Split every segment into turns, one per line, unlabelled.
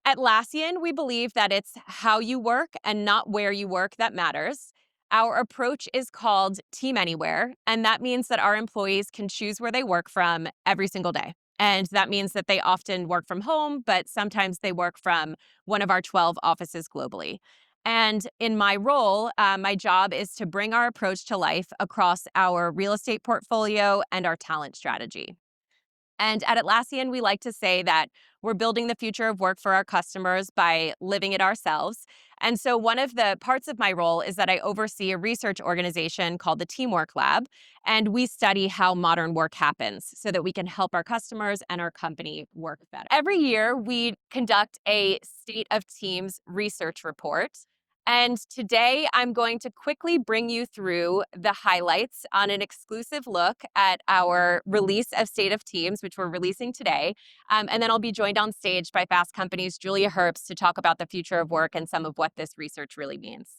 At Atlassian, we believe that it's how you work and not where you work that matters. Our approach is called Team Anywhere, and that means that our employees can choose where they work from every single day. And that means that they often work from home, but sometimes they work from one of our 12 offices globally. And in my role, my job is to bring our approach to life across our real estate portfolio and our talent strategy. And at Atlassian, we like to say that we're building the future of work for our customers by living it ourselves. And so, one of the parts of my role is that I oversee a research organization called the Teamwork Lab. And we study how modern work happens so that we can help our customers and our company work better. Every year, we conduct a State of Teams research report. And today I'm going to quickly bring you through the highlights on an exclusive look at our release of State of Teams, which we're releasing today. And then I'll be joined on stage by Fast Company's Julia Herbst to talk about the future of work and some of what this research really means.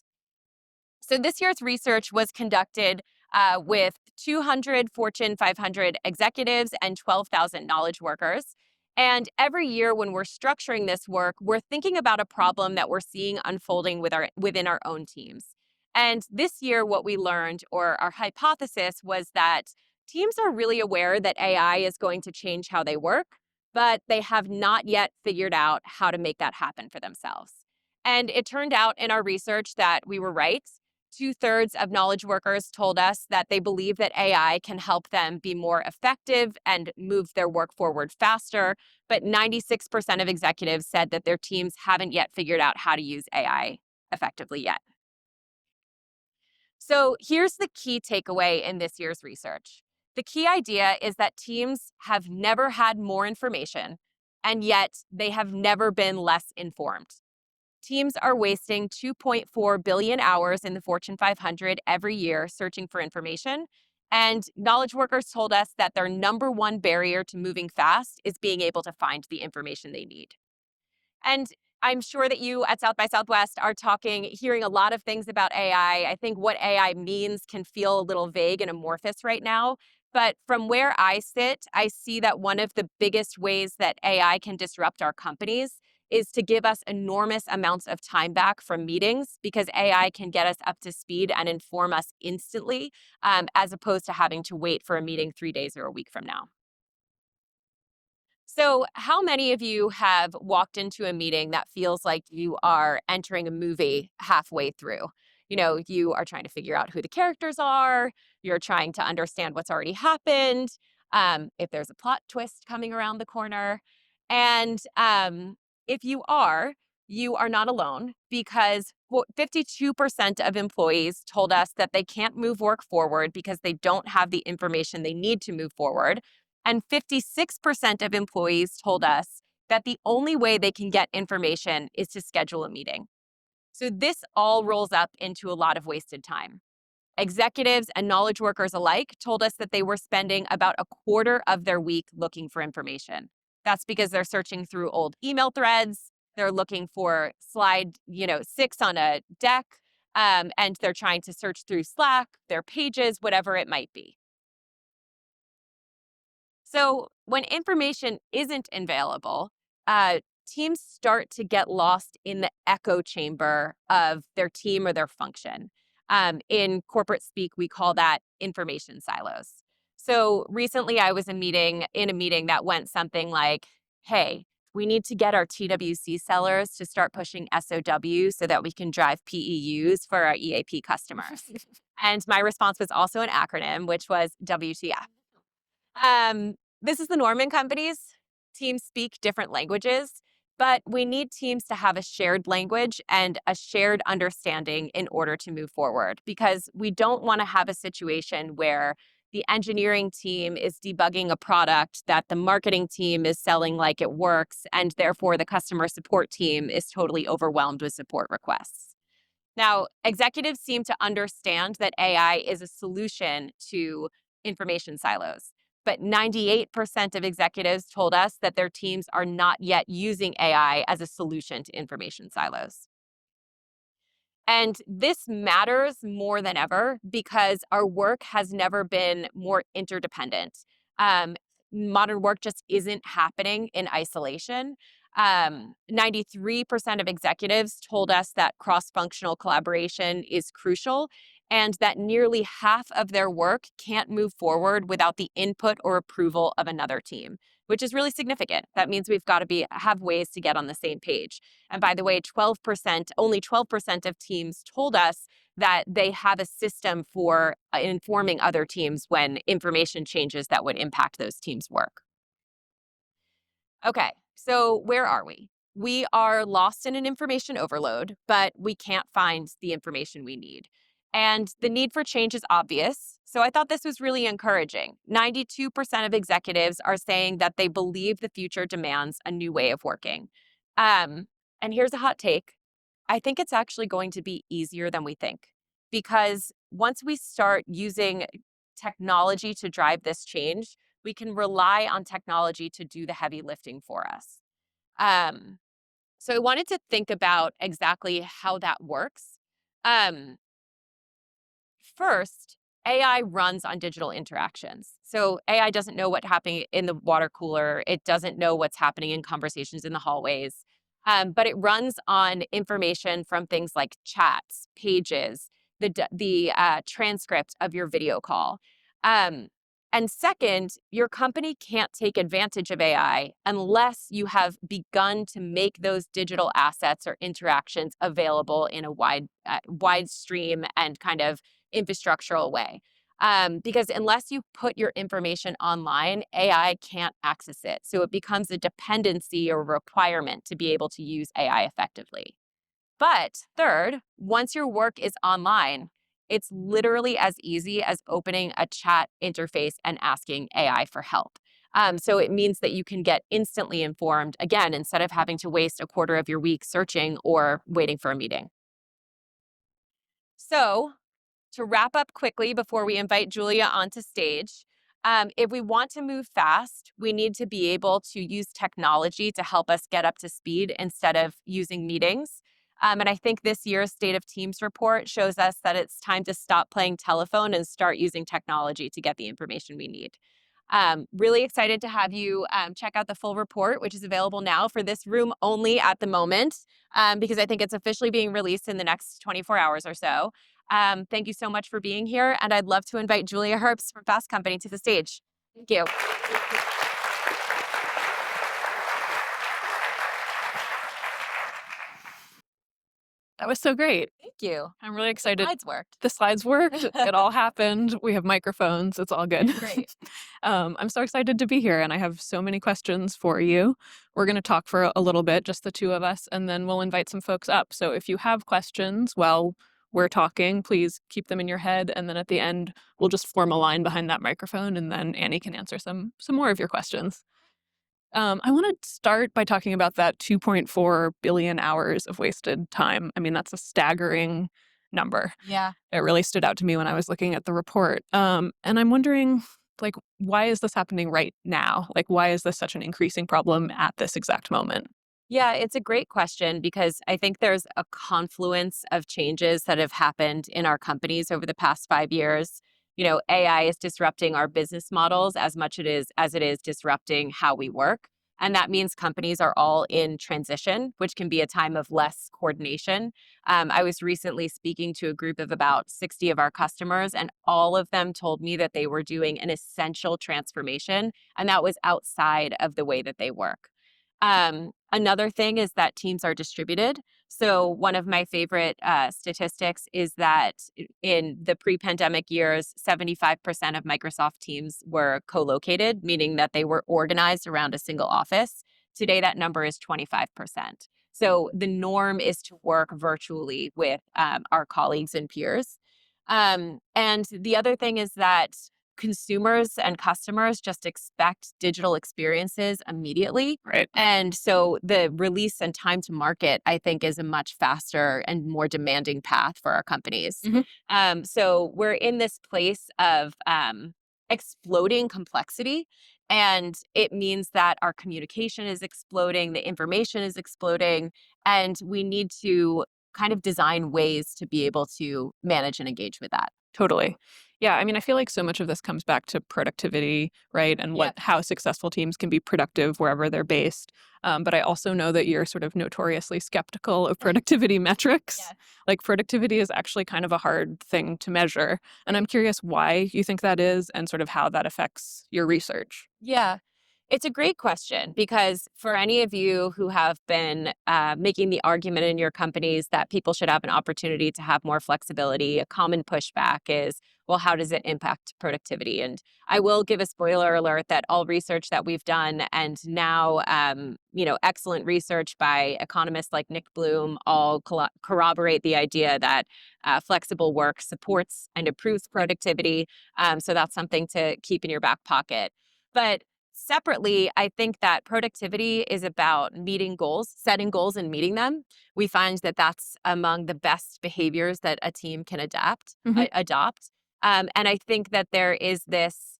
So this year's research was conducted with 200 Fortune 500 executives and 12,000 knowledge workers. And every year when we're structuring this work, we're thinking about a problem that we're seeing unfolding within our own teams. And this year, what we learned, or our hypothesis, was that teams are really aware that AI is going to change how they work, but they have not yet figured out how to make that happen for themselves. And it turned out in our research that we were right. Two-thirds of knowledge workers told us that they believe that AI can help them be more effective and move their work forward faster. But 96% of executives said that their teams haven't yet figured out how to use AI effectively yet. So here's the key takeaway in this year's research. The key idea is that teams have never had more information, and yet they have never been less informed. Teams are wasting 2.4 billion hours in the Fortune 500 every year searching for information. And knowledge workers told us that their number one barrier to moving fast is being able to find the information they need. And I'm sure that you at South by Southwest are hearing a lot of things about AI. I think what AI means can feel a little vague and amorphous right now. But from where I sit, I see that one of the biggest ways that AI can disrupt our companies is to give us enormous amounts of time back from meetings, because AI can get us up to speed and inform us instantly, as opposed to having to wait for a meeting 3 days or a week from now. So, how many of you have walked into a meeting that feels like you are entering a movie halfway through? You are trying to figure out who the characters are, you're trying to understand what's already happened, if there's a plot twist coming around the corner. And if you are not alone, because 52% of employees told us that they can't move work forward because they don't have the information they need to move forward. And 56% of employees told us that the only way they can get information is to schedule a meeting. So this all rolls up into a lot of wasted time. Executives and knowledge workers alike told us that they were spending about a quarter of their week looking for information. That's because they're searching through old email threads, they're looking for slide 6 on a deck, and they're trying to search through Slack, their pages, whatever it might be. So when information isn't available, teams start to get lost in the echo chamber of their team or their function. In corporate speak, we call that information silos. So recently I was in a meeting that went something like, hey, we need to get our TWC sellers to start pushing SOW so that we can drive PEUs for our EAP customers. And my response was also an acronym, which was WTF. This is the norm in companies. Teams speak different languages, but we need teams to have a shared language and a shared understanding in order to move forward, because we don't want to have a situation where the engineering team is debugging a product that the marketing team is selling like it works, and therefore the customer support team is totally overwhelmed with support requests. Now, executives seem to understand that AI is a solution to information silos, but 98% of executives told us that their teams are not yet using AI as a solution to information silos. And this matters more than ever because our work has never been more interdependent. Modern work just isn't happening in isolation. 93% of executives told us that cross-functional collaboration is crucial and that nearly half of their work can't move forward without the input or approval of another team, which is really significant. That means we've got to have ways to get on the same page. And by the way, only 12% of teams told us that they have a system for informing other teams when information changes that would impact those teams' work. Okay, so where are we? We are lost in an information overload, but we can't find the information we need. And the need for change is obvious. So I thought this was really encouraging. 92% of executives are saying that they believe the future demands a new way of working. Um, and here's a hot take. I think it's actually going to be easier than we think because once we start using technology to drive this change, we can rely on technology to do the heavy lifting for us. Um, so I wanted to think about exactly how that works. Um, First, AI runs on digital interactions. So AI doesn't know what's happening in the water cooler. It doesn't know what's happening in conversations in the hallways. But it runs on information from things like chats, pages, the transcript of your video call. Um, and second, your company can't take advantage of AI unless you have begun to make those digital assets or interactions available in a wide stream and kind of infrastructural way. Because unless you put your information online, AI can't access it. So it becomes a dependency or requirement to be able to use AI effectively. But third, once your work is online, it's literally as easy as opening a chat interface and asking AI for help. So it means that you can get instantly informed again instead of having to waste a quarter of your week searching or waiting for a meeting. So to wrap up quickly before we invite Julia onto stage, if we want to move fast, we need to be able to use technology to help us get up to speed instead of using meetings. And I think this year's State of Teams report shows us that it's time to stop playing telephone and start using technology to get the information we need. Really excited to have you check out the full report, which is available now for this room only at the moment, because I think it's officially being released in the next 24 hours or so. Thank you so much for being here, and I'd love to invite Julia Herbst from Fast Company to the stage. Thank you.
That was so great.
Thank you.
I'm really excited.
Slides worked.
The slides worked. It all happened. We have microphones. It's all good.
Great.
I'm so excited to be here, and I have so many questions for you. We're going to talk for a little bit, just the two of us, and then we'll invite some folks up. So if you have questions while we're talking, please keep them in your head, and then at the end, we'll just form a line behind that microphone, and then Annie can answer some more of your questions. I want to start by talking about that 2.4 billion hours of wasted time. I mean, that's a staggering number.
Yeah.
It really stood out to me when I was looking at the report. And I'm wondering, like, why is this happening right now? Like, why is this such an increasing problem at this exact moment?
Yeah, it's a great question because I think there's a confluence of changes that have happened in our companies over the past 5 years. AI is disrupting our business models as it is disrupting how we work. And that means companies are all in transition, which can be a time of less coordination. I was recently speaking to a group of about 60 of our customers, and all of them told me that they were doing an essential transformation, and that was outside of the way that they work. Another thing is that teams are distributed. So one of my favorite statistics is that in the pre-pandemic years, 75% of Microsoft teams were co-located, meaning that they were organized around a single office. Today, that number is 25%. So the norm is to work virtually with our colleagues and peers. And the other thing is that consumers and customers just expect digital experiences immediately.
Right.
And so the release and time to market, I think, is a much faster and more demanding path for our companies. So we're in this place of exploding complexity. And it means that our communication is exploding, the information is exploding, and we need to kind of design ways to be able to manage and engage with that.
Totally. Yeah, I mean, I feel like so much of this comes back to productivity, right? And
Yeah.
how successful teams can be productive wherever they're based. But I also know that you're sort of notoriously skeptical of productivity metrics.
Yes.
Like productivity is actually kind of a hard thing to measure. And I'm
Right.
curious why you think that is and sort of how that affects your research.
Yeah. It's a great question because for any of you who have been making the argument in your companies that people should have an opportunity to have more flexibility, a common pushback is, well, how does it impact productivity? And I will give a spoiler alert that all research that we've done, and now, excellent research by economists like Nick Bloom, all corroborate the idea that flexible work supports and improves productivity. So that's something to keep in your back pocket. But separately, I think that productivity is about meeting goals, setting goals and meeting them. We find that that's among the best behaviors that a team can
Hmm.
adopt. And I think that there is this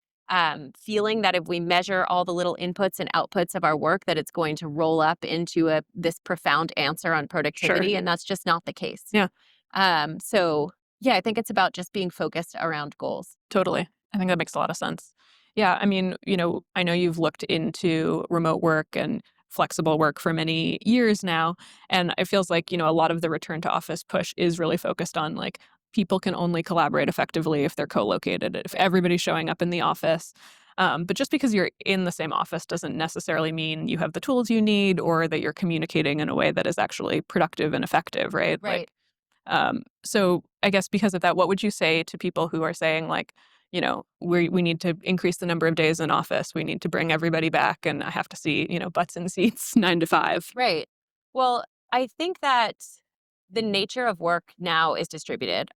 feeling that if we measure all the little inputs and outputs of our work, that it's going to roll up into this profound answer on
Sure.
productivity, and that's just not the case.
Yeah.
So yeah, I think it's about just being focused around goals.
Totally. I think that makes a lot of sense. Yeah, I mean, I know you've looked into remote work and flexible work for many years now, and it feels like, a lot of the return to office push is really focused on like people can only collaborate effectively if they're co-located, if
Right.
everybody's showing up in the office. But just because you're in the same office doesn't necessarily mean you have the tools you need or that you're communicating in a way that is actually productive and effective, right?
Right.
So I guess because of that, what would you say to people who are saying like, we need to increase the number of days in office. We need to bring everybody back, and I have to see, butts in seats 9 to 5.
Right. Well, I think that the nature of work now is distributed.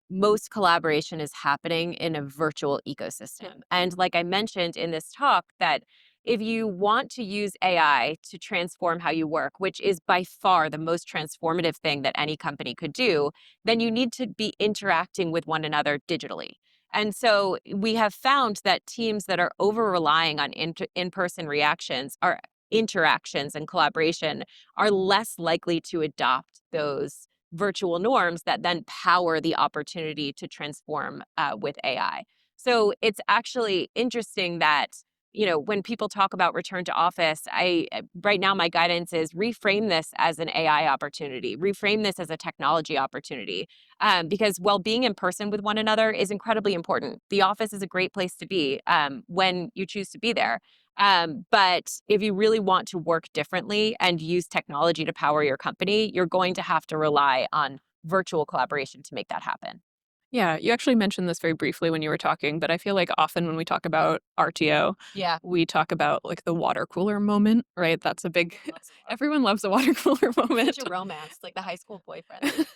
Most collaboration is happening in a virtual ecosystem. And like I mentioned in this talk, that if you want to use AI to transform how you work, which is by far the most transformative thing that any company could do, then you need to be interacting with one another digitally. And so we have found that teams that are over relying on in-person reactions are interactions and collaboration are less likely to adopt those virtual norms that then power the opportunity to transform with AI. So it's actually interesting that, when people talk about return to office, right now my guidance is reframe this as an AI opportunity, reframe this as a technology opportunity, because while being in person with one another is incredibly important, the office is a great place to be when you choose to be there. But if you really want to work differently and use technology to power your company, you're going to have to rely on virtual collaboration to make that happen.
Yeah, you actually mentioned this very briefly when you were talking, but I feel like often when we talk about RTO,
Yeah.
we talk about like the water cooler moment, right? That's a big,
Loves a water.
everyone loves a water cooler
Such
moment.
a romance, like the high school boyfriend.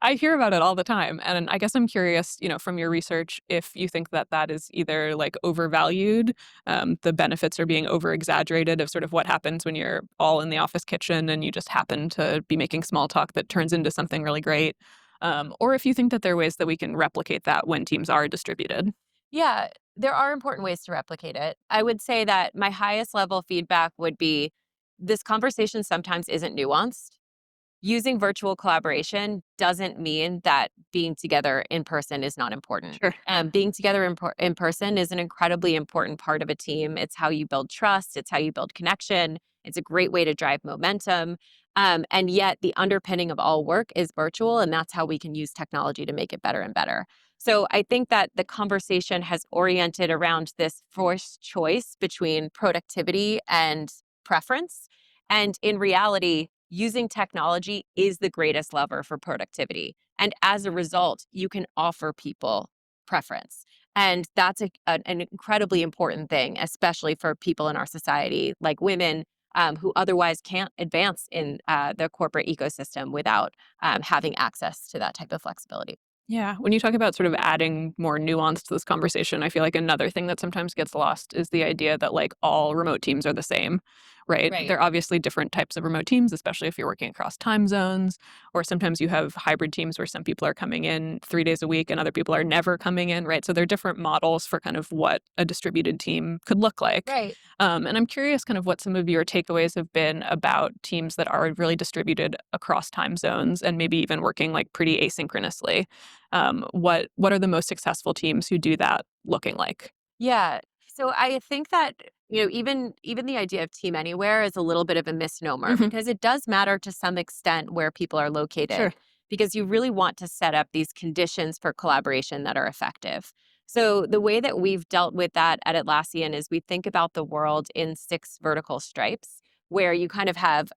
I hear about it all the time. And I guess I'm curious, from your research, if you think that that is either like overvalued, the benefits are being over exaggerated of sort of what happens when you're all in the office kitchen and you just happen to be making small talk that turns into something really great. Or if you think that there are ways that we can replicate that when teams are distributed.
Yeah, there are important ways to replicate it. I would say that my highest level feedback would be this conversation sometimes isn't nuanced. Using virtual collaboration doesn't mean that being together in person is not important.
Sure.
Being together in person is an incredibly important part of a team. It's how you build trust, it's how you build connection. It's a great way to drive momentum. And yet, the underpinning of all work is virtual, and that's how we can use technology to make it better and better. So, I think that the conversation has oriented around this forced choice between productivity and preference. And in reality, using technology is the greatest lever for productivity. And as a result, you can offer people preference. And that's an incredibly important thing, especially for people in our society, like women who otherwise can't advance in the corporate ecosystem without having access to that type of flexibility.
Yeah. When you talk about sort of adding more nuance to this conversation, I feel like another thing that sometimes gets lost is the idea that like all remote teams are the same, right?
Right.
There are obviously different types of remote teams, especially if you're working across time zones, or sometimes you have hybrid teams where some people are coming in 3 days a week and other people are never coming in, right? So there are different models for kind of what a distributed team could look like.
Right.
And I'm curious kind of what some of your takeaways have been about teams that are really distributed across time zones and maybe even working like pretty asynchronously. What are the most successful teams who do that looking like?
Yeah. So I think that, even the idea of team anywhere is a little bit of a misnomer
Hmm.
because it does matter to some extent where people are
Sure.
located because you really want to set up these conditions for collaboration that are effective. So the way that we've dealt with that at Atlassian is we think about the world in 6 vertical stripes where you kind of have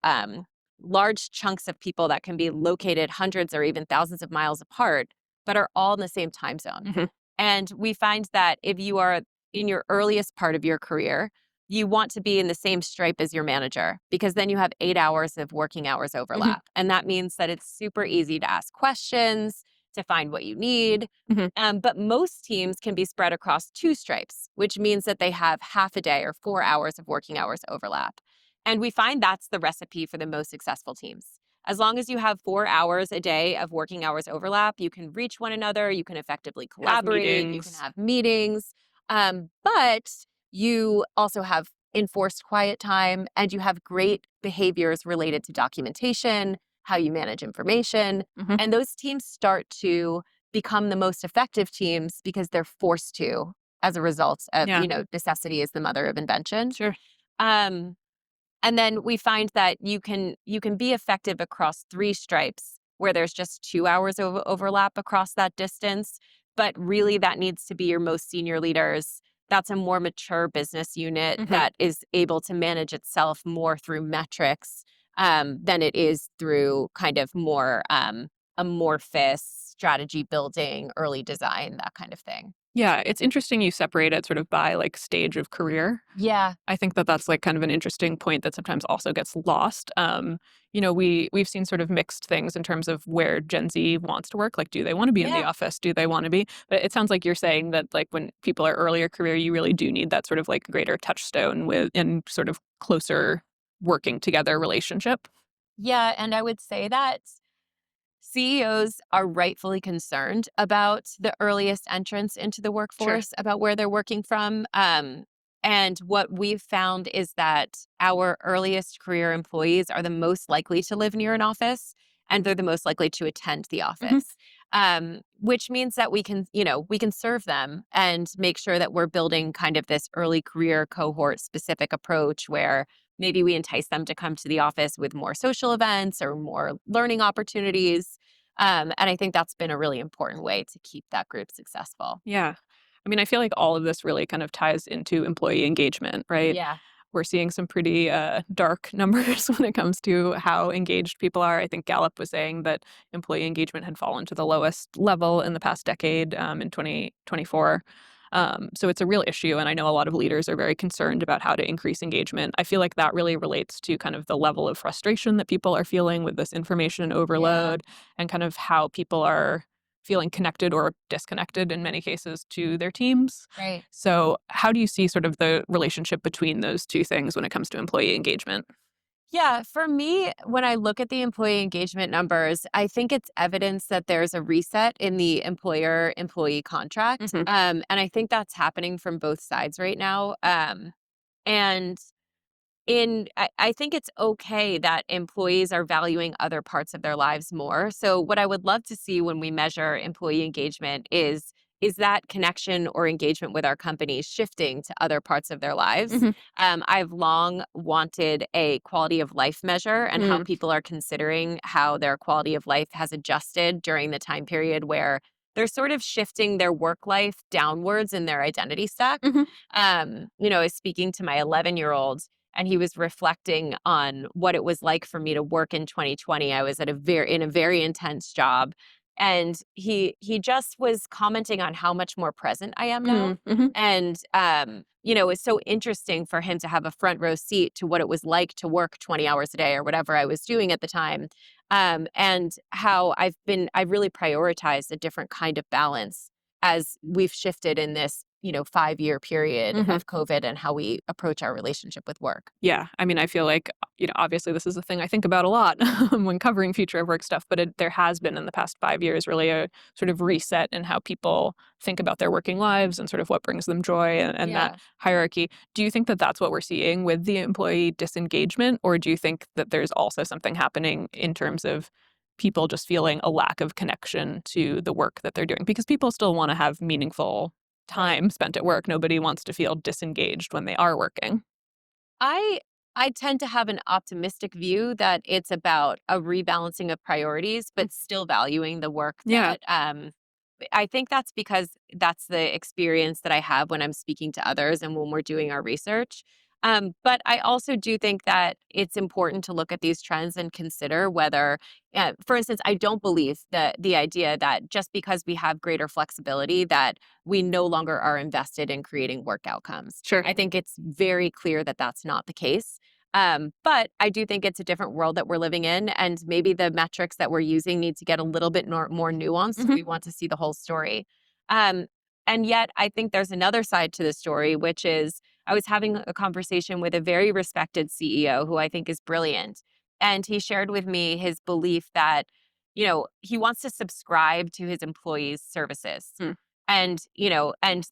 large chunks of people that can be located hundreds or even thousands of miles apart, but are all in the same time zone.
Hmm.
And we find that if you are in your earliest part of your career, you want to be in the same stripe as your manager because then you have 8 hours of working hours
Hmm.
overlap. And that means that it's super easy to ask questions, to find what you need.
Hmm.
But most teams can be spread across 2 stripes, which means that they have half a day or 4 hours of working hours overlap. And we find that's the recipe for the most successful teams. As long as you have 4 hours a day of working hours overlap, you can reach one another, you can effectively
Have
collaborate, you can
meetings.
have meetings, but you also have enforced quiet time and you have great behaviors related to documentation, how you manage information.
Hmm.
And those teams start to become the most effective teams because they're forced to as a result of,
Yeah.
necessity is the mother of invention.
Sure.
Um, and then we find that you can be effective across 3 stripes where there's just 2 hours of overlap across that distance. But really, that needs to be your most senior leaders. That's a more mature business unit
Hmm.
that is able to manage itself more through metrics than it is through kind of more amorphous strategy building, early design, that kind of thing.
Yeah, it's interesting you separate it sort of by like stage of career.
Yeah.
I think that that's like kind of an interesting point that sometimes also gets lost. We've seen sort of mixed things in terms of where Gen Z wants to work. Like, do they want to be in the
Yeah.
office? Do they want to be? But it sounds like you're saying that like when people are earlier career, you really do need that sort of like greater touchstone with and sort of closer working together relationship.
Yeah. And I would say that CEOs are rightfully concerned about the earliest entrance into the
Sure.
workforce, about where they're working from. And what we've found is that our earliest career employees are the most likely to live near an office and they're the most likely to attend the
Hmm.
office. Which means that we can serve them and make sure that we're building kind of this early career cohort specific approach where maybe we entice them to come to the office with more social events or more learning opportunities. And I think that's been a really important way to keep that group successful.
Yeah. I mean, I feel like all of this really kind of ties into employee engagement, right?
Yeah.
We're seeing some pretty dark numbers when it comes to how engaged people are. I think Gallup was saying that employee engagement had fallen to the lowest level in the past decade in 2024. So it's a real issue. And I know a lot of leaders are very concerned about how to increase engagement. I feel like that really relates to kind of the level of frustration that people are feeling with this information
Yeah.
overload and kind of how people are feeling connected or disconnected in many cases to their teams.
Right.
So, how do you see sort of the relationship between those two things when it comes to employee engagement?
Yeah, for me, when I look at the employee engagement numbers, I think it's evidence that there's a reset in the employer employee contract.
Hmm.
And I think that's happening from both sides right now. And I think it's okay that employees are valuing other parts of their lives more. So what I would love to see when we measure employee engagement is that connection or engagement with our company shifting to other parts of their lives.
Hmm.
I've long wanted a quality of life measure and how
Mm.
people are considering how their quality of life has adjusted during the time period where they're sort of shifting their work life downwards in their identity stack.
Hmm.
I was speaking to my 11-year-old and he was reflecting on what it was like for me to work in 2020. I was in a very intense job and he just was commenting on how much more present I am now.
Mm. Hmm.
And it's so interesting for him to have a front row seat to what it was like to work 20 hours a day or whatever I was doing at the time. And how I've really prioritized a different kind of balance as we've shifted in this 5-year period
Mhm.
of COVID and how we approach our relationship with work.
Yeah. I mean, I feel like, obviously this is a thing I think about a lot when covering future of work stuff, but there has been in the past 5 years really a sort of reset in how people think about their working lives and sort of what brings them joy and that
Yeah.
hierarchy. Do you think that that's what we're seeing with the employee disengagement, or do you think that there's also something happening in terms of people just feeling a lack of connection to the work that they're doing? Because people still want to have meaningful
Right.
time spent at work. Nobody wants to feel disengaged when they are working.
I I tend to have an optimistic view that it's about a rebalancing of priorities,
Mm.
but still valuing the work
Yeah.
that I think that's because that's the experience that I have when I'm speaking to others and when we're doing our research. But I also do think that it's important to look at these trends and consider whether, for instance, I don't believe that the idea that just because we have greater flexibility, that we no longer are invested in creating work outcomes.
Sure.
I think it's very clear that that's not the case. But I do think it's a different world that we're living in, and maybe the metrics that we're using need to get a little bit more nuanced if
Mhm.
we want to see the whole story. Um, and yet, I think there's another side to the story, which is I was having a conversation with a very respected CEO who I think is brilliant. And he shared with me his belief that, he wants to subscribe to his employees' services.
Mm.
And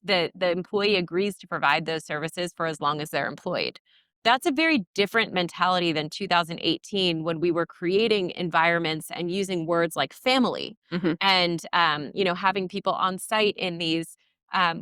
the employee agrees to provide those services for as long as they're employed. That's a very different mentality than 2018 when we were creating environments and using words like family
Mhm.
and having people on site in these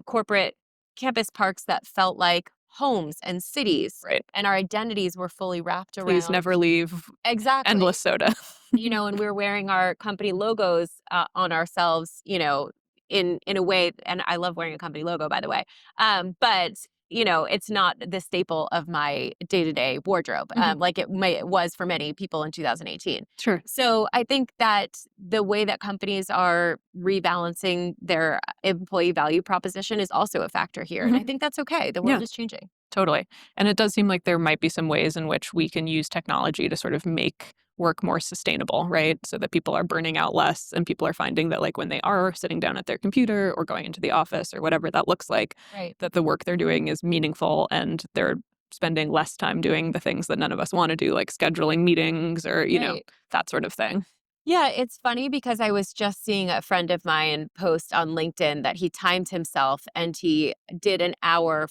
corporate campus parks that felt like homes and cities,
Right.
and our identities were fully wrapped
Please
around.
never leave endless
Exactly.
soda.
And we were wearing our company logos on ourselves, in a way. And I love wearing a company logo, by the way. But it's not the staple of my day to day wardrobe,
Mhm.
like it was for many people in 2018.
Sure.
So I think that the way that companies are rebalancing their employee value proposition is also a factor here, and
Mhm.
I think that's okay. The
Yeah,
world is changing.
totally. And it does seem like there might be some ways in which we can use technology to sort of make work more sustainable, right? So that people are burning out less and people are finding that, like, when they are sitting down at their computer or going into the office or whatever that looks like,
Right.
that the work they're doing is meaningful and they're spending less time doing the things that none of us want to do, like scheduling meetings or,
Right.
that sort of thing.
Yeah, it's funny because I was just seeing a friend of mine post on LinkedIn that he timed himself and he did an hour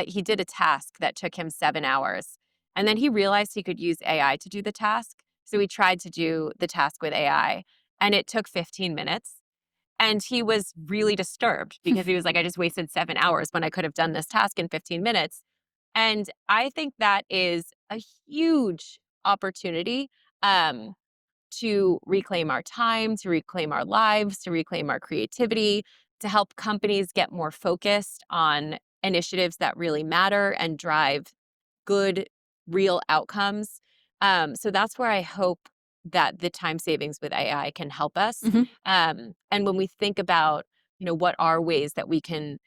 he did a task that took him 7 hours. And then he realized he could use AI to do the task. So he tried to do the task with AI and it took 15 minutes. And he was really disturbed because he was like, I just wasted 7 hours when I could have done this task in 15 minutes. And I think that is a huge opportunity. Um, to reclaim our time, to reclaim our lives, to reclaim our creativity, to help companies get more focused on initiatives that really matter and drive good, real outcomes. So that's where I hope that the time savings with AI can help us.
Mhm.
And when we think about, what are ways that we can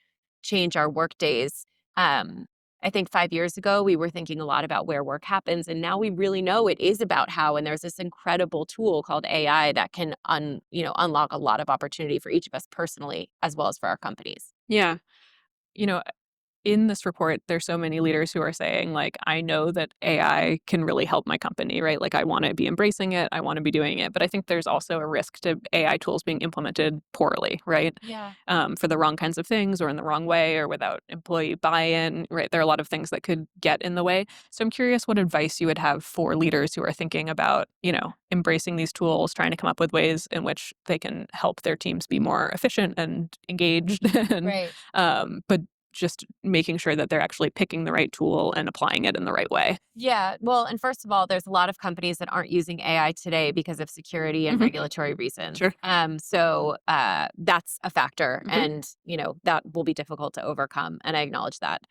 change our work days, um, I think 5 years ago we were thinking a lot about where work happens, and now we really know it is about how. And there's this incredible tool called AI that can unlock a lot of opportunity for each of us personally as well as for our companies.
Yeah. You know, in this report, there's so many leaders who are saying, like, I know that AI can really help my company, right? Like, I want to be embracing it, I want to be doing it. But I think there's also a risk to AI tools being implemented poorly, right?
Yeah.
For the wrong kinds of things or in the wrong way or without employee buy in, right? There are a lot of things that could get in the way. So I'm curious what advice you would have for leaders who are thinking about, embracing these tools, trying to come up with ways in which they can help their teams be more efficient and engaged and
Right.
but just making sure that they're actually picking the right tool and applying it in the right way.
Yeah. Well, and first of all, there's a lot of companies that aren't using AI today because of security and
Mhm.
regulatory reasons.
Sure.
So that's a factor,
Mhm.
and that will be difficult to overcome, and I acknowledge that.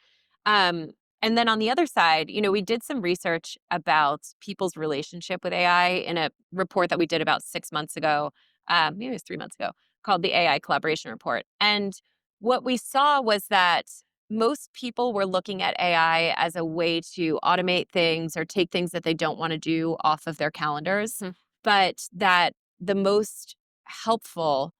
Um, and then on the other side, we did some research about people's relationship with AI in a report that we did about 6 months ago, maybe it was 3 months ago, called the AI Collaboration Report. And what we saw was that most people were looking at AI as a way to automate things or take things that they don't want to do off of their calendars,
Mhm.
but that the most helpful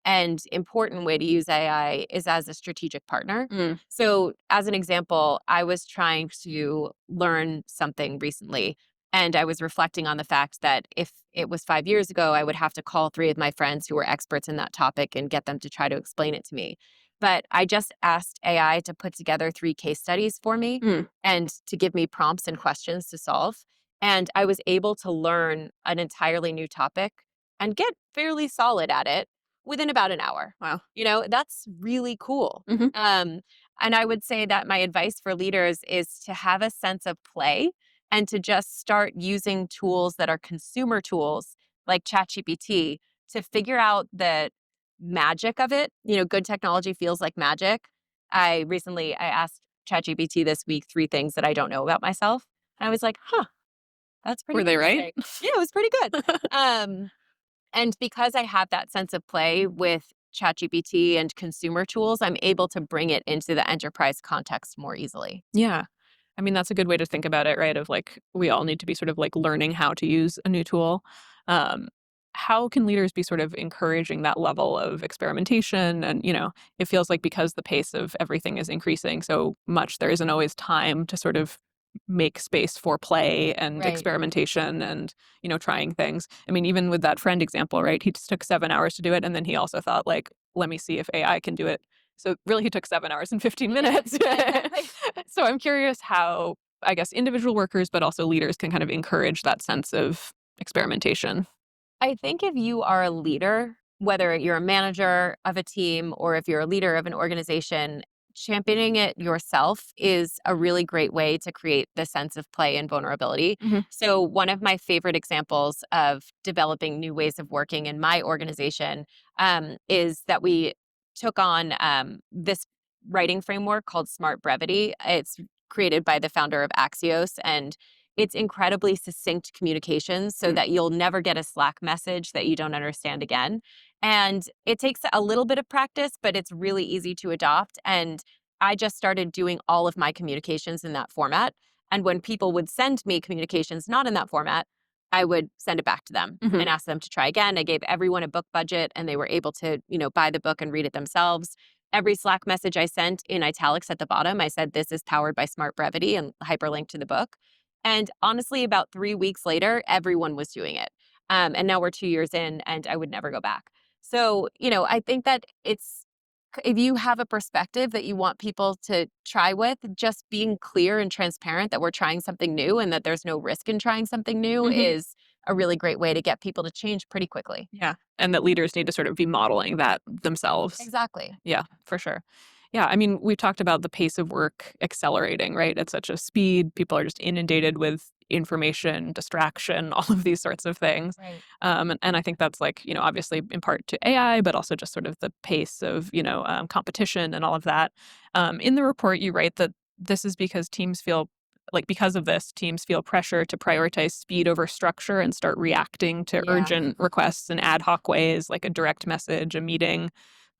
and important way to use AI is as a strategic partner.
Mm.
So, as an example, I was trying to learn something recently, and I was reflecting on the fact that if it was 5 years ago, I would have to call three of my friends who were experts in that topic and get them to try to explain it to me. But I just asked AI to put together three case studies for me
Mm.
and to give me prompts and questions to solve. And I was able to learn an entirely new topic and get fairly solid at it within about an hour.
Wow.
That's really cool.
Hmm.
Um, and I would say that my advice for leaders is to have a sense of play and to just start using tools that are consumer tools like ChatGPT to figure out the magic of it. Good technology feels like magic. I asked ChatGPT this week three things that I don't know about myself. And I was like, huh, that's pretty
Were they right?
interesting. Yeah, it was pretty good. Um, and because I have that sense of play with ChatGPT and consumer tools, I'm able to bring it into the enterprise context more easily.
Yeah. I mean, that's a good way to think about it, right? Of like, we all need to be sort of like learning how to use a new tool. Um, how can leaders be sort of encouraging that level of experimentation? And, it feels like because the pace of everything is increasing so much, there isn't always time to sort of make space for play and
Right.
experimentation and, trying things. I mean, even with that friend example, right? He just took 7 hours to do it. And then he also thought, like, let me see if AI can do it. So really, he took 7 hours and 15 minutes.
Yeah, exactly.
So I'm curious how, I guess, individual workers, but also leaders can kind of encourage that sense of experimentation.
I think if you are a leader, whether you're a manager of a team or if you're a leader of an organization, championing it yourself is a really great way to create the sense of play and vulnerability.
Hmm.
So, one of my favorite examples of developing new ways of working in my organization is that we took on this writing framework called Smart Brevity. It's created by the founder of Axios, and it's incredibly succinct communications so
Mm.
that you'll never get a Slack message that you don't understand again. And it takes a little bit of practice, but it's really easy to adopt. And I just started doing all of my communications in that format. And when people would send me communications not in that format, I would send it back to them
Hmm.
and ask them to try again. I gave everyone a book budget and they were able to, buy the book and read it themselves. Every Slack message I sent in italics at the bottom, I said, this is powered by Smart Brevity and hyperlink to the book. And honestly, about 3 weeks later, everyone was doing it. And now we're 2 years in, and I would never go back. So, I think that if you have a perspective that you want people to try with, just being clear and transparent that we're trying something new and that there's no risk in trying something new
Hmm.
is a really great way to get people to change pretty quickly.
Yeah. And that leaders need to sort of be modeling that themselves.
Exactly.
Yeah, for sure. Yeah, I mean, we've talked about the pace of work accelerating, right? At such a speed, people are just inundated with information, distraction, all of these sorts of things.
Right.
And I think that's like, obviously in part to AI, but also just sort of the pace of, competition and all of that. In the report, you write that this is because because of this, teams feel pressure to prioritize speed over structure and start reacting to
Yeah.
urgent requests in ad hoc ways, like a direct message, a meeting.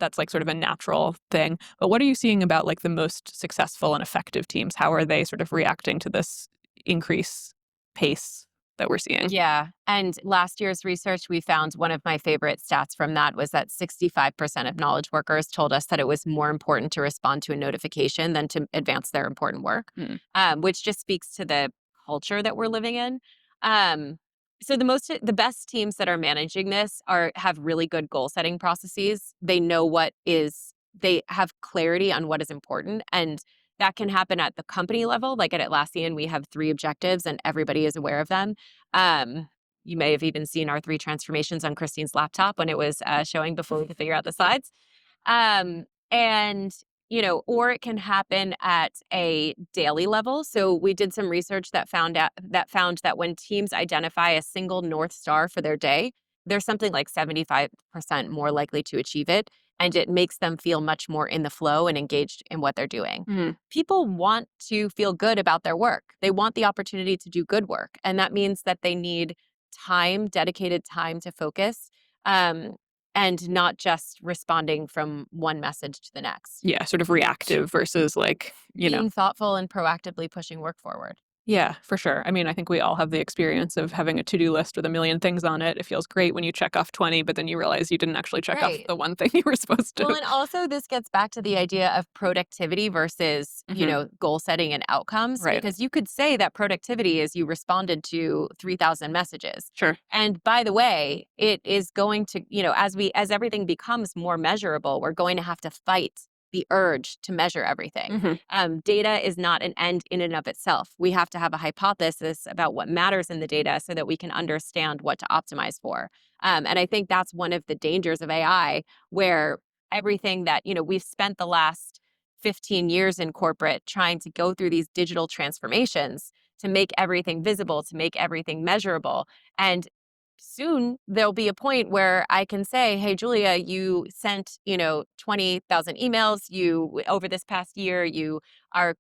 That's like sort of a natural thing. But what are you seeing about like the most successful and effective teams? How are they sort of reacting to this increase pace that we're seeing?
Yeah. And last year's research, we found one of my favorite stats from that was that 65% of knowledge workers told us that it was more important to respond to a notification than to advance their important work,
Mm.
which just speaks to the culture that we're living in. Um, so the best teams that are managing this have really good goal setting processes. They have clarity on what is important, and that can happen at the company level. Like at Atlassian, we have three objectives, and everybody is aware of them. Um, you may have even seen our three transformations on Christine's laptop when it was showing before we could figure out the slides. And or it can happen at a daily level. So we did some research that found that when teams identify a single North Star for their day, there's something like 75% more likely to achieve it. And it makes them feel much more in the flow and engaged in what they're doing.
Mm.
People want to feel good about their work. They want the opportunity to do good work. And that means that they need dedicated time to focus. Um, and not just responding from one message to the next.
Yeah, sort of reactive versus like,
Being thoughtful and proactively pushing work forward.
Yeah, for sure. I mean, I think we all have the experience of having a to-do list with a million things on it. It feels great when you check off 20, but then you realize you didn't actually check off
Right.
the one thing you were supposed
Well,
to.
and also this gets back to the idea of productivity versus,
Hmm.
goal setting and outcomes,
Right.
because you could say that productivity is you responded to 3,000 messages.
Sure.
And by the way, it is going to, as everything becomes more measurable, we're going to have to fight the urge to measure everything.
Hmm.
Data is not an end in and of itself. We have to have a hypothesis about what matters in the data so that we can understand what to optimize for. And I think that's one of the dangers of AI, where everything that, we've spent the last 15 years in corporate trying to go through these digital transformations to make everything visible, to make everything measurable. And soon there'll be a point where I can say, hey, Julia, you sent, 20,000 emails. You, over this past year, you are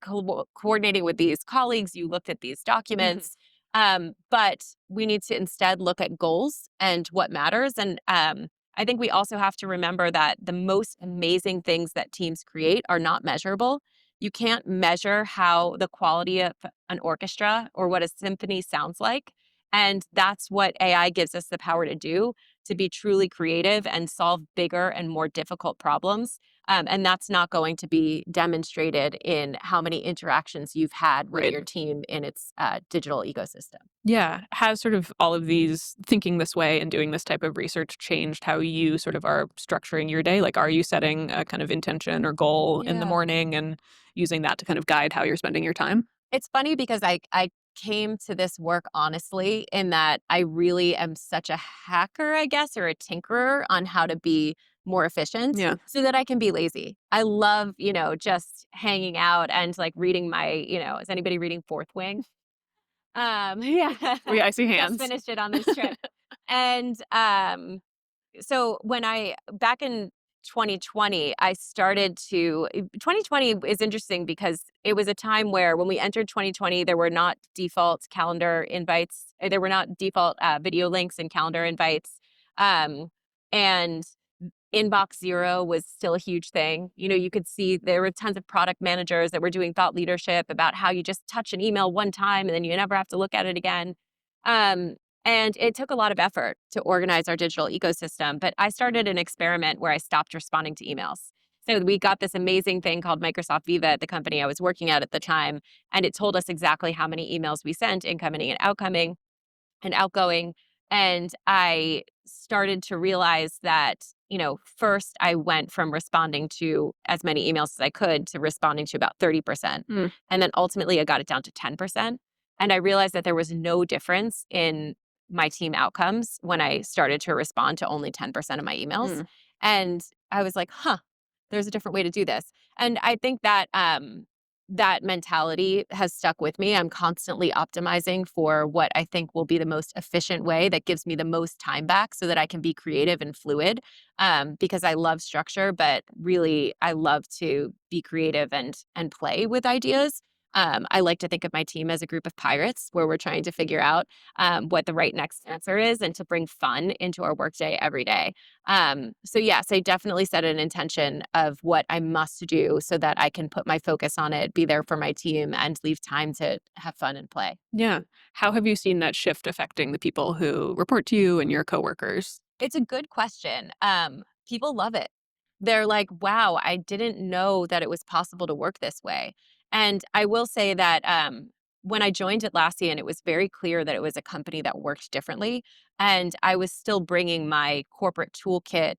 coordinating with these colleagues. You looked at these
Hmm.
documents. But we need to instead look at goals and what matters. And I think we also have to remember that the most amazing things that teams create are not measurable. You can't measure how the quality of an orchestra or what a symphony sounds like. And that's what AI gives us the power to do, to be truly creative and solve bigger and more difficult problems. And that's not going to be demonstrated in how many interactions you've had with
Right.
your team in its digital ecosystem.
Yeah. Has sort of all of these thinking this way and doing this type of research changed how you sort of are structuring your day? Like, are you setting a kind of intention or goal in the
Yeah.
morning and using that to kind of guide how you're spending your time?
It's funny because I came to this work honestly in that I really am such a hacker, I guess, or a tinkerer on how to be more efficient
Yeah.
so that I can be lazy. I love, just hanging out and like reading my, is anybody reading Fourth Wing? Yeah,
I see
just
hands.
finished it on this trip. And so when I back in 2020, I started to 2020 is interesting because it was a time where when we entered 2020, there were not default calendar invites. There were not default video links and calendar invites. And inbox zero was still a huge thing. You could see there were tons of product managers that were doing thought leadership about how you just touch an email one time and then you never have to look at it again. Um, and it took a lot of effort to organize our digital ecosystem. But I started an experiment where I stopped responding to emails. So we got this amazing thing called Microsoft Viva at the company I was working at the time. And it told us exactly how many emails we sent, incoming and outgoing. And I started to realize that, first I went from responding to as many emails as I could to responding to about 30%.
Mm,
And then ultimately I got it down to 10%. And I realized that there was no difference in my team outcomes when I started to respond to only 10% of my emails.
mm.
And I was like, huh, there's a different way to do this. And I think that that mentality has stuck with me. I'm constantly optimizing for what I think will be the most efficient way that gives me the most time back so that I can be creative and fluid. Because I love structure, but really I love to be creative and play with ideas. I like to think of my team as a group of pirates where we're trying to figure out what the right next answer is and to bring fun into our workday every day. So yes, I definitely set an intention of what I must do so that I can put my focus on it, be there for my team, and leave time to have fun and play.
Yeah. How have you seen that shift affecting the people who report to you and your coworkers?
It's a good question. People love it. They're like, wow, I didn't know that it was possible to work this way. And I will say that when I joined Atlassian, it was very clear that it was a company that worked differently. And I was still bringing my corporate toolkit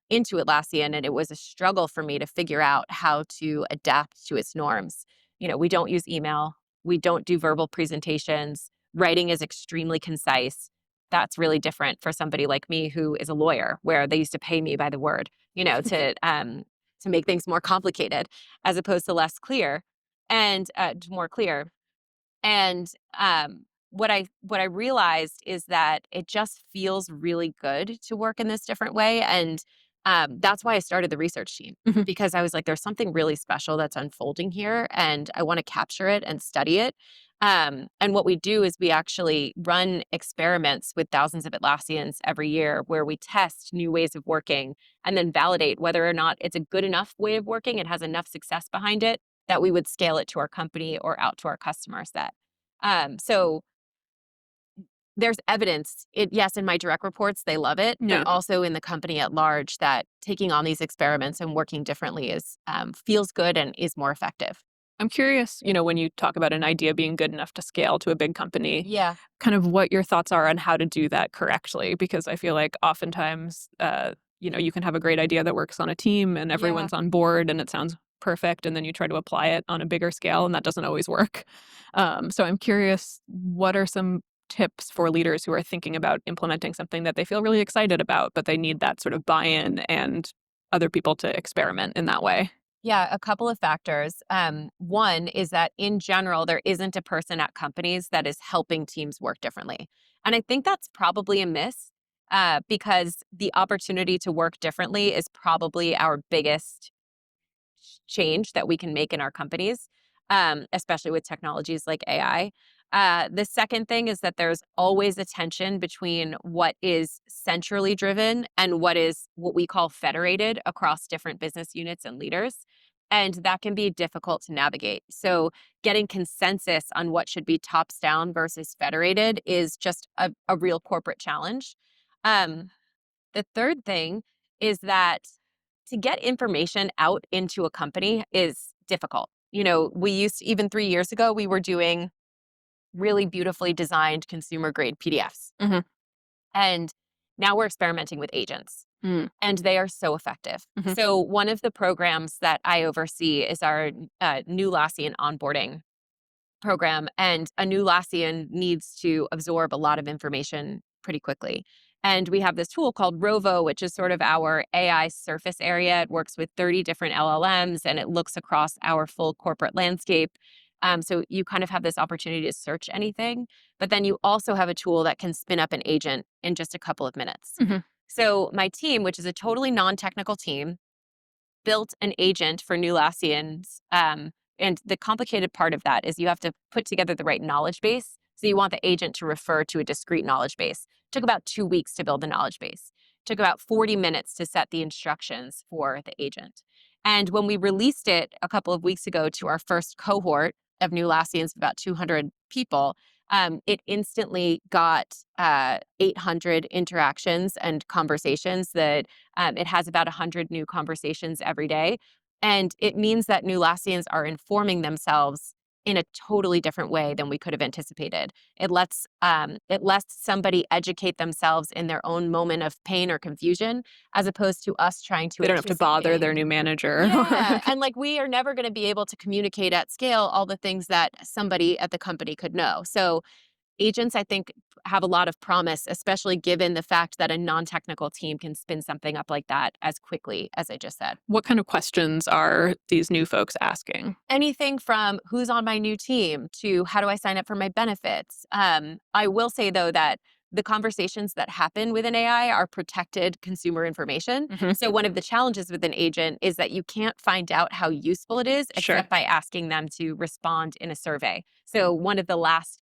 into Atlassian. And it was a struggle for me to figure out how to adapt to its norms. We don't use email, we don't do verbal presentations, writing is extremely concise. That's really different for somebody like me who is a lawyer, where they used to pay me by the word, to make things more complicated as opposed to less clear and more clear. And what I realized is that it just feels really good to work in this different way. And that's why I started the research team,
Mhm.
because I was like, there's something really special that's unfolding here, and I want to capture it and study it. And what we do is we actually run experiments with thousands of Atlassians every year where we test new ways of working and then validate whether or not it's a good enough way of working, it has enough success behind it that we would scale it to our company or out to our customer set. So there's evidence. Yes, in my direct reports, they love it, but
Yeah.
also in the company at large, that taking on these experiments and working differently is feels good and is more effective.
I'm curious, when you talk about an idea being good enough to scale to a big company,
Yeah,
kind of what your thoughts are on how to do that correctly. Because I feel like oftentimes, you can have a great idea that works on a team and
yeah.
everyone's on board and it sounds perfect. And then you try to apply it on a bigger scale and that doesn't always work. So I'm curious, what are some tips for leaders who are thinking about implementing something that they feel really excited about, but they need that sort of buy in and other people to experiment in that way?
Yeah, a couple of factors. One is that in general, there isn't a person at companies that is helping teams work differently. And I think that's probably a miss because the opportunity to work differently is probably our biggest change that we can make in our companies, especially with technologies like AI. The second thing is that there's always a tension between what is centrally driven and what we call federated across different business units and leaders. And that can be difficult to navigate. So, getting consensus on what should be tops down versus federated is just a real corporate challenge. Um, the third thing is that to get information out into a company is difficult. We used to, even 3 years ago, we were doing really beautifully designed consumer grade PDFs.
Hmm.
And now we're experimenting with agents,
Mm.
and they are so effective.
Hmm.
So, one of the programs that I oversee is our new Lassian onboarding program, and a new Lassian needs to absorb a lot of information pretty quickly. And we have this tool called Rovo, which is sort of our AI surface area. It works with 30 different LLMs and it looks across our full corporate landscape. So you kind of have this opportunity to search anything, but then you also have a tool that can spin up an agent in just a couple of minutes.
Hmm.
So my team, which is a totally non-technical team, built an agent for new Lassians. And the complicated part of that is you have to put together the right knowledge base. So you want the agent to refer to a discrete knowledge base. Took about 2 weeks to build the knowledge base. Took about 40 minutes to set the instructions for the agent. And when we released it a couple of weeks ago to our first cohort of new Lassians, about 200 people, it instantly got 800 interactions and conversations. That it has about 100 new conversations every day. And it means that new Lassians are informing themselves in a totally different way than we could have anticipated. It lets somebody educate themselves in their own moment of pain or confusion, as opposed to us trying to
They don't have to bother
anticipate.
their new manager.
Yeah. And like we are never going to be able to communicate at scale all the things that somebody at the company could know. So agents, I think, have a lot of promise, especially given the fact that a non-technical team can spin something up like that as quickly as I just said.
What kind of questions are these new folks asking?
Anything from who's on my new team to how do I sign up for my benefits. I will say, though, that the conversations that happen with an AI are protected consumer information.
Hmm.
So, one of the challenges with an agent is that you can't find out how useful it is
Sure.
except by asking them to respond in a survey. So, one of the last,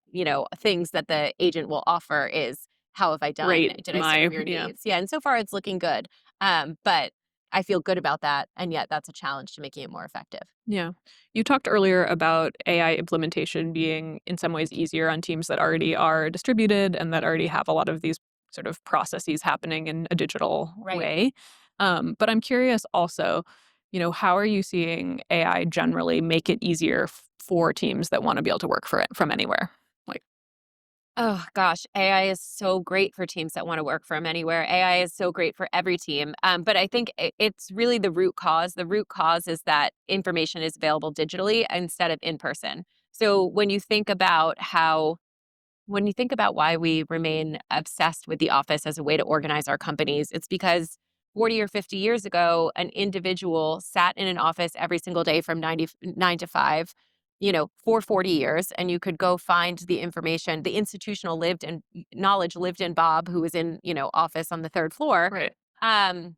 things that the agent will offer is, how have I done?
Rate
Did I
my,
serve your
yeah.
needs? Yeah. And so far, it's looking good. But I feel good about that. And yet, that's a challenge to making it more effective.
Yeah. You talked earlier about AI implementation being in some ways easier on teams that already are distributed and that already have a lot of these sort of processes happening in a digital
Right.
way. But I'm curious also, how are you seeing AI generally make it easier for teams that want to be able to work for it from anywhere? Like,
Oh gosh, AI is so great for teams that want to work from anywhere. AI is so great for every team. But I think it's really the root cause. The root cause is that information is available digitally instead of in person. So when you think about why we remain obsessed with the office as a way to organize our companies, it's because 40 or 50 years ago, an individual sat in an office every single day from 9 to 5, for 40 years, and you could go find the information, the institutional lived and knowledge lived in Bob, who was in, office on the third floor.
right.
Um,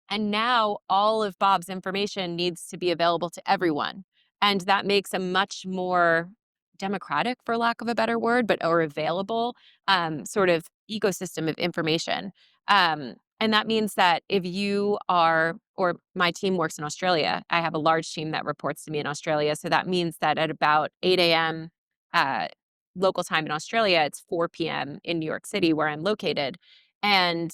and now all of Bob's information needs to be available to everyone. And that makes a much more democratic, for lack of a better word, or available sort of ecosystem of information. And that means that if you are, or my team works in Australia, I have a large team that reports to me in Australia. So that means that at about 8 a.m., uh, local time in Australia, it's 4 p.m. in New York City, where I'm located. And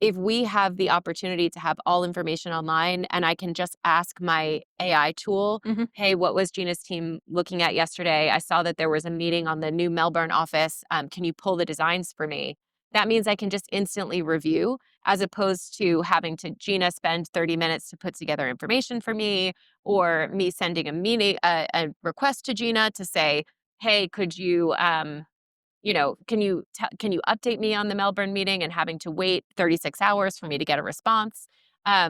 if we have the opportunity to have all information online and I can just ask my AI tool,
Hmm.
hey, what was Gina's team looking at yesterday? I saw that there was a meeting on the new Melbourne office. Can you pull the designs for me? That means I can just instantly review as opposed to having to Gina spend 30 minutes to put together information for me, or me sending a request to Gina to say, hey, could you, can you update me on the Melbourne meeting, and having to wait 36 hours for me to get a response.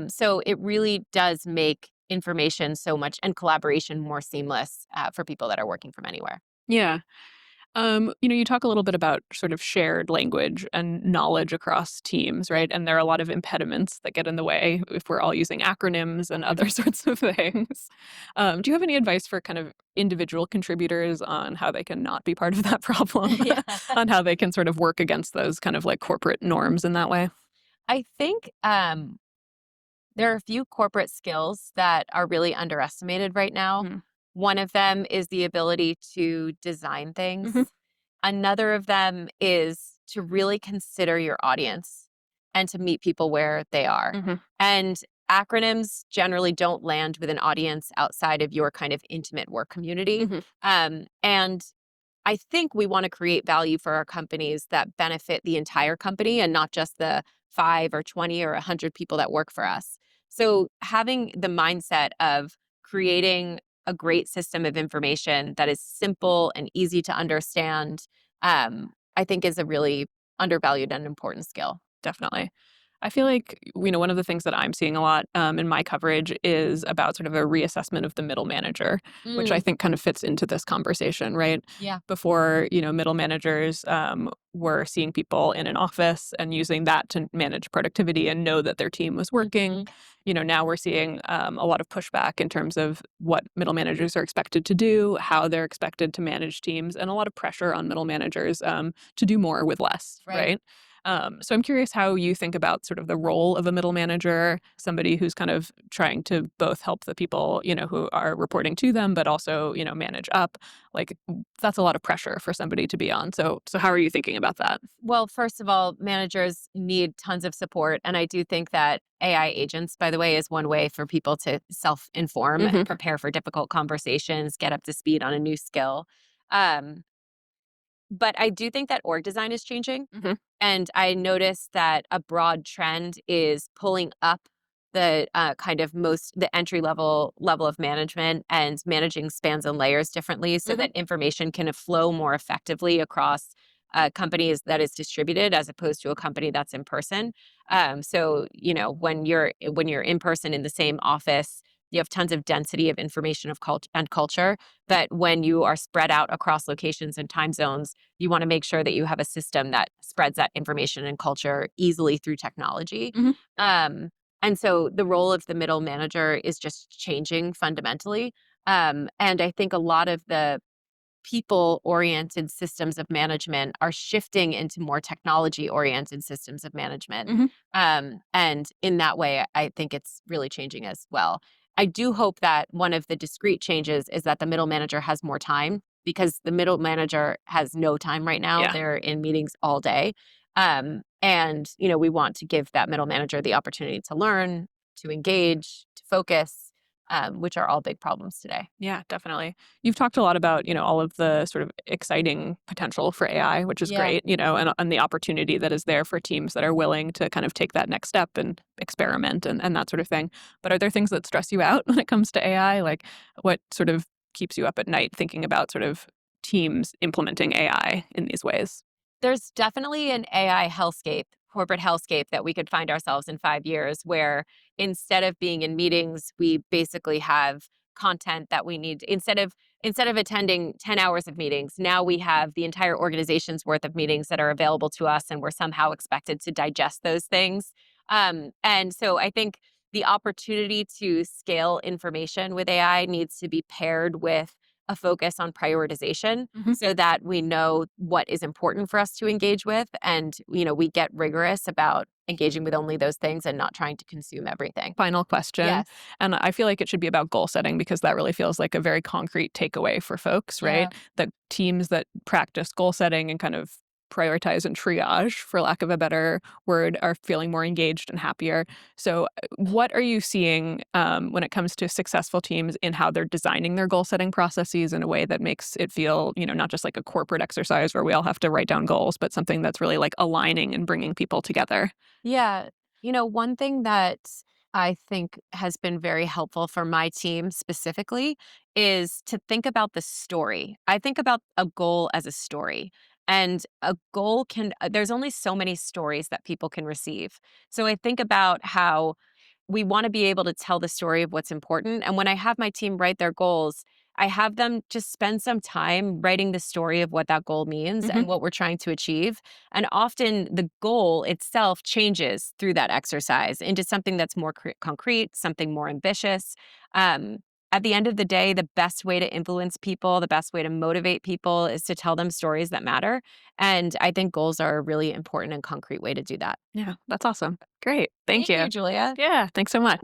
So it really does make information so much and collaboration more seamless for people that are working from anywhere.
Yeah. You talk a little bit about sort of shared language and knowledge across teams, right? And there are a lot of impediments that get in the way if we're all using acronyms and other sorts of things. Do you have any advice for kind of individual contributors on how they can not be part of that problem,
Yeah.
on how they can sort of work against those kind of like corporate norms in that way?
I think there are a few corporate skills that are really underestimated right now.
Mm-hmm.
One of them is the ability to design
Mm-hmm.
things. Another of them is to really consider your audience and to meet people where they are.
Mm-hmm.
And acronyms generally don't land with an audience outside of your kind of intimate work community.
Mm-hmm.
And I think we want to create value for our companies that benefit the entire company and not just the 5 or 20 or 100 people that work for us. So having the mindset of creating a great system of information that is simple and easy to understand, I think is a really undervalued and important skill.
Definitely. I feel like, one of the things that I'm seeing a lot in my coverage is about sort of a reassessment of the middle manager, which I
Mm,
think kind of fits into this conversation, right?
yeah.
Before, middle managers were seeing people in an office and using that to manage productivity and know that their team was working.
Mhm.
Now we're seeing a lot of pushback in terms of what middle managers are expected to do, how they're expected to manage teams, and a lot of pressure on middle managers to do more with less,
Right.
right? So I'm curious how you think about sort of the role of a middle manager, somebody who's kind of trying to both help the people, who are reporting to them, but also, manage up. Like that's a lot of pressure for somebody to be on. So how are you thinking about that?
Well, first of all, managers need tons of support. And I do think that AI agents, by the way, is one way for people to self inform
Hmm.
and prepare for difficult conversations, get up to speed on a new skill. Um, but I do think that org design is changing.
Hmm.
And I noticed that a broad trend is pulling up the kind of the entry level of management and managing spans and layers differently so
Hmm.
that information can flow more effectively across companies that is distributed as opposed to a company that's in person. So when you're in person in the same office, you have tons of density of information of culture. But when you are spread out across locations and time zones, you want to make sure that you have a system that spreads that information and culture easily through technology.
Hmm.
Um, and so the role of the middle manager is just changing fundamentally. And I think a lot of the people oriented systems of management are shifting into more technology oriented systems of management.
Hmm.
And in that way, I think it's really changing as well. I do hope that one of the discrete changes is that the middle manager has more time, because the middle manager has no time right now.
Yeah.
They're in meetings all day. And we want to give that middle manager the opportunity to learn, to engage, to focus, which are all big problems today.
Yeah, definitely. You've talked a lot about, all of the sort of exciting potential for AI, which is
Yeah.
great, and the opportunity that is there for teams that are willing to kind of take that next step and experiment and that sort of thing. But are there things that stress you out when it comes to AI? Like what sort of keeps you up at night thinking about sort of teams implementing AI in these ways?
There's definitely an AI hellscape, corporate hellscape, that we could find ourselves in 5 years, where instead of being in meetings, we basically have content that we need. Instead of attending 10 hours of meetings, now we have the entire organization's worth of meetings that are available to us, and we're somehow expected to digest those things. And so I think the opportunity to scale information with AI needs to be paired with a focus on prioritization
Mhm.
so that we know what is important for us to engage with. And, we get rigorous about engaging with only those things and not trying to consume everything.
Final question.
Yes.
And I feel like it should be about goal setting because that really feels like a very concrete takeaway for folks,
Yeah.
right? That teams that practice goal setting and kind of prioritize and triage, for lack of a better word, are feeling more engaged and happier. So, what are you seeing when it comes to successful teams in how they're designing their goal setting processes in a way that makes it feel, not just like a corporate exercise where we all have to write down goals, but something that's really like aligning and bringing people together?
Yeah. One thing that I think has been very helpful for my team specifically is to think about the story. I think about a goal as a story. And a goal there's only so many stories that people can receive. So I think about how we want to be able to tell the story of what's important. And when I have my team write their goals, I have them just spend some time writing the story of what that goal means
Hmm.
and what we're trying to achieve. And often the goal itself changes through that exercise into something that's more concrete, something more ambitious. Um, at the end of the day, the best way to influence people, the best way to motivate people is to tell them stories that matter. And I think goals are a really important and concrete way to do that.
Yeah, that's awesome. Great. Thank
Thank
you.
you, Julia.
Yeah, thanks so much.